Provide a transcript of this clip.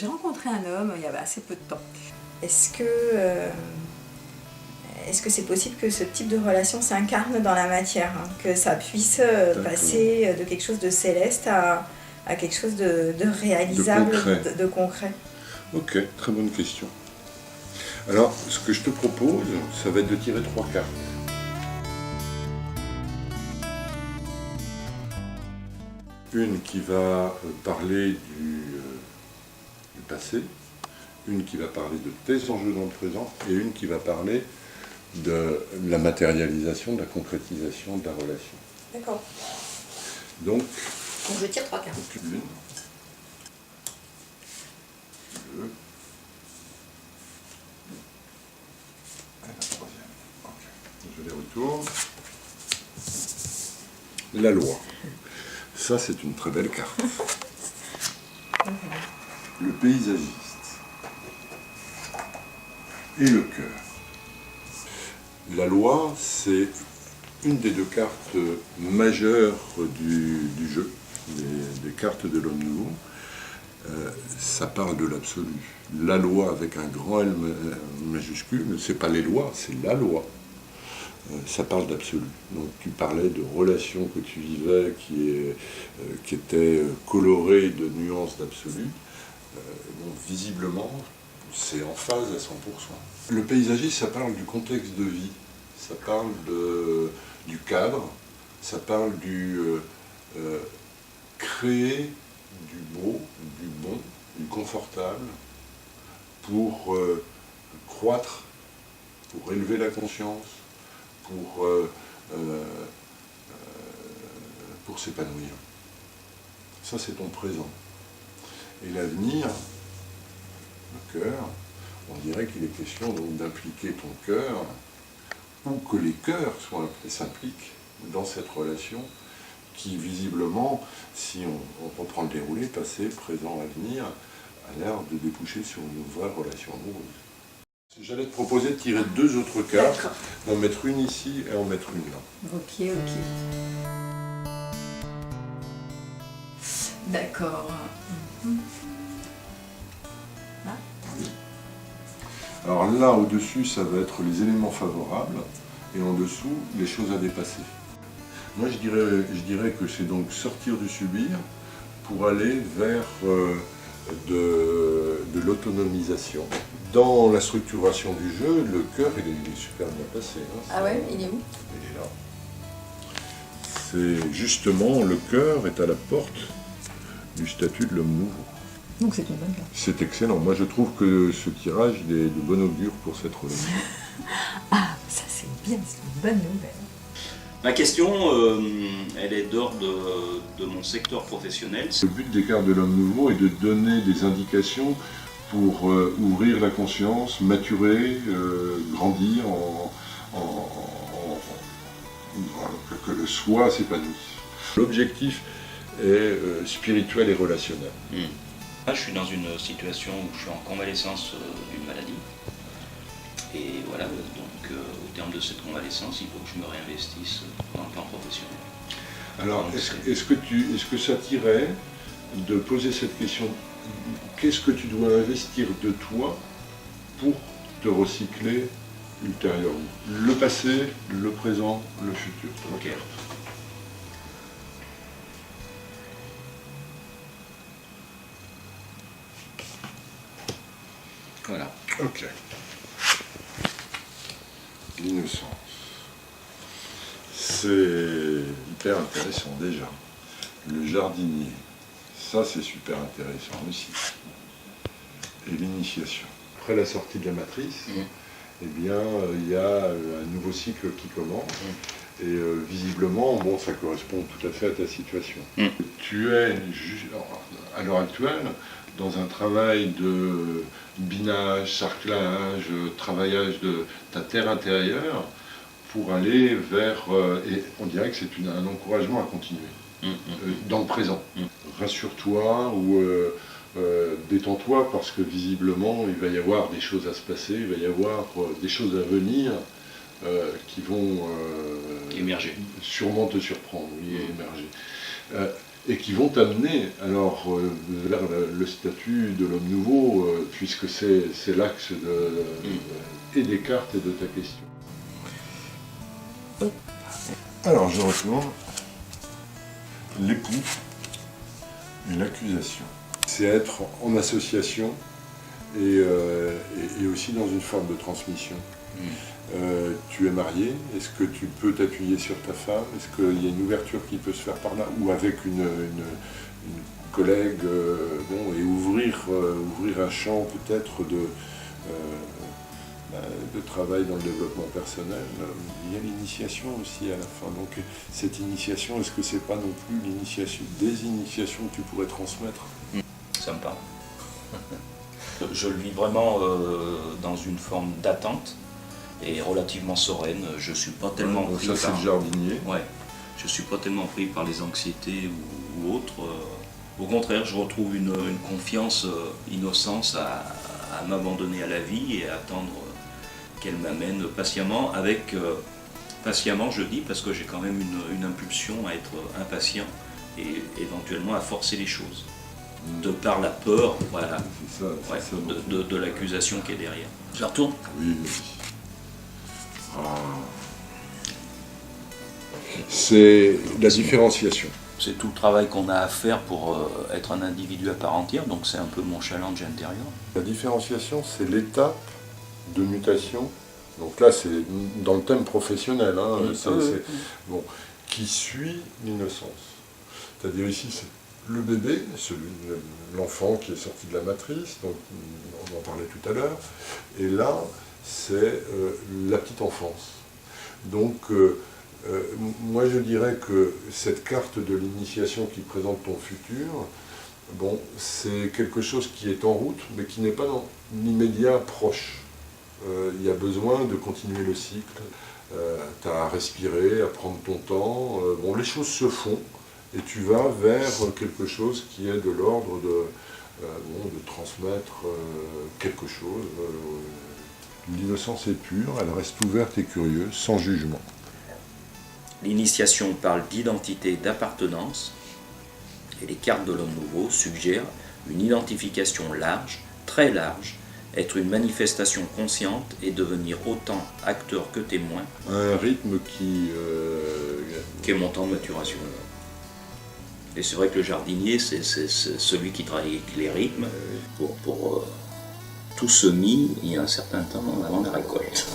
J'ai rencontré un homme il y avait assez peu de temps. Est-ce que c'est possible que ce type de relation s'incarne dans la matière, hein, que ça puisse passer de quelque chose de céleste à quelque chose de réalisable, de concret? Ok, très bonne question. Alors, ce que je te propose, ça va être de tirer 3 cartes. Une qui va parler du passé, une qui va parler de tes enjeux dans le présent, et une qui va parler de la matérialisation, de la concrétisation de la relation. D'accord. Donc je tire 3 cartes. Une, deux, et la troisième. Okay. Je les retourne. La loi. Ça, c'est une très belle carte. Le paysagiste et le cœur. La loi, c'est une des 2 cartes majeures du jeu, des cartes de l'homme nouveau. Ça parle de l'absolu. La loi avec un grand L majuscule, c'est pas les lois, c'est la loi. Ça parle d'absolu. Donc tu parlais de relations que tu vivais qui étaient colorées de nuances d'absolu. Donc visiblement, c'est en phase à 100%. Le paysagisme, ça parle du contexte de vie, ça parle du cadre, ça parle du créer du beau, du bon, du confortable pour croître, pour élever la conscience, pour s'épanouir. Ça, c'est ton présent. Et l'avenir, le cœur, on dirait qu'il est question donc d'impliquer ton cœur, ou que les cœurs s'impliquent dans cette relation qui, visiblement, si on reprend le déroulé, passé, présent, avenir, a l'air de déboucher sur une vraie relation amoureuse. J'allais te proposer de tirer 2 autres cartes, d'en mettre une ici et en mettre une là. Ok. D'accord. Là. Alors là, au-dessus, ça va être les éléments favorables, et en dessous, les choses à dépasser. Moi, je dirais que c'est donc sortir du subir pour aller vers de l'autonomisation. Dans la structuration du jeu, le cœur, il est super bien passé. Hein. Ah ouais, il est où? Il est là. C'est justement, le cœur est à la porte du statut de l'homme nouveau. Donc c'est une bonne carte. C'est excellent. Moi, je trouve que ce tirage est de bon augure pour cette relation. Ah, ça c'est bien, c'est une bonne nouvelle. Ma question, elle est d'ordre de mon secteur professionnel. Le but des cartes de l'homme nouveau est de donner des indications pour ouvrir la conscience, maturer, grandir, que le soi s'épanouisse. L'objectif est spirituel et relationnel. Là, je suis dans une situation où je suis en convalescence d'une maladie. Et voilà, donc au terme de cette convalescence, il faut que je me réinvestisse dans le plan professionnel. Alors, est-ce que ça t'irait de poser cette question, qu'est-ce que tu dois investir de toi pour te recycler ultérieurement? Le passé, le présent, le futur. Ok. Voilà. Ok. L'innocence. C'est hyper intéressant déjà. Le jardinier. Ça, c'est super intéressant aussi. Et l'initiation. Après la sortie de la matrice, eh bien, il y a un nouveau cycle qui commence. Et visiblement, bon, ça correspond tout à fait à ta situation. Tu es, à l'heure actuelle, dans un travail de binage, sarclage, travaillage de ta terre intérieure pour aller vers, et on dirait que c'est un encouragement à continuer, dans le présent. Rassure-toi ou détends-toi parce que visiblement il va y avoir des choses à se passer, il va y avoir des choses à venir qui vont émerger. Sûrement te surprendre, oui, émerger. et qui vont t'amener alors vers le statut de l'homme nouveau, puisque c'est l'axe et des cartes et de ta question. Alors je retourne. L'époux et l'accusation. C'est être en association et aussi dans une forme de transmission. Tu es marié, est-ce que tu peux t'appuyer sur ta femme? Est-ce qu'il y a une ouverture qui peut se faire par là? Ou avec une collègue, et ouvrir un champ peut-être de travail dans le développement personnel. Il y a l'initiation aussi à la fin. Donc cette initiation, est-ce que c'est pas non plus des initiations que tu pourrais transmettre? Ça me parle. Je le vis vraiment dans une forme d'attente et relativement sereine. Je suis pas tellement pris ça, c'est le jardinier. Ouais. Je suis pas tellement pris par les anxiétés ou autres. Au contraire, je retrouve une confiance, innocence à m'abandonner à la vie et à attendre qu'elle m'amène patiemment. Patiemment, je dis, parce que j'ai quand même une impulsion à être impatient et éventuellement à forcer les choses. De par la peur, voilà, de l'accusation qui est derrière. Je retourne? Oui. C'est la différenciation. C'est tout le travail qu'on a à faire pour être un individu à part entière, donc c'est un peu mon challenge intérieur. La différenciation, c'est l'étape de mutation. Donc là, c'est dans le thème professionnel, qui suit l'innocence. C'est-à-dire ici, c'est le bébé, l'enfant qui est sorti de la matrice, donc on en parlait tout à l'heure, et là, c'est la petite enfance. Donc, moi je dirais que cette carte de l'initiation qui présente ton futur, c'est quelque chose qui est en route, mais qui n'est pas dans l'immédiat proche. Il y a besoin de continuer le cycle, tu as à respirer, à prendre ton temps, les choses se font, et tu vas vers quelque chose qui est de l'ordre de transmettre quelque chose. L'innocence est pure, elle reste ouverte et curieuse, sans jugement. L'initiation parle d'identité et d'appartenance, et les cartes de l'homme nouveau suggèrent une identification large, très large, être une manifestation consciente et devenir autant acteur que témoin. Un rythme qui est mon temps de maturation. Et c'est vrai que le jardinier, c'est celui qui travaille avec les rythmes pour tout semis, il y a un certain temps avant la récolte.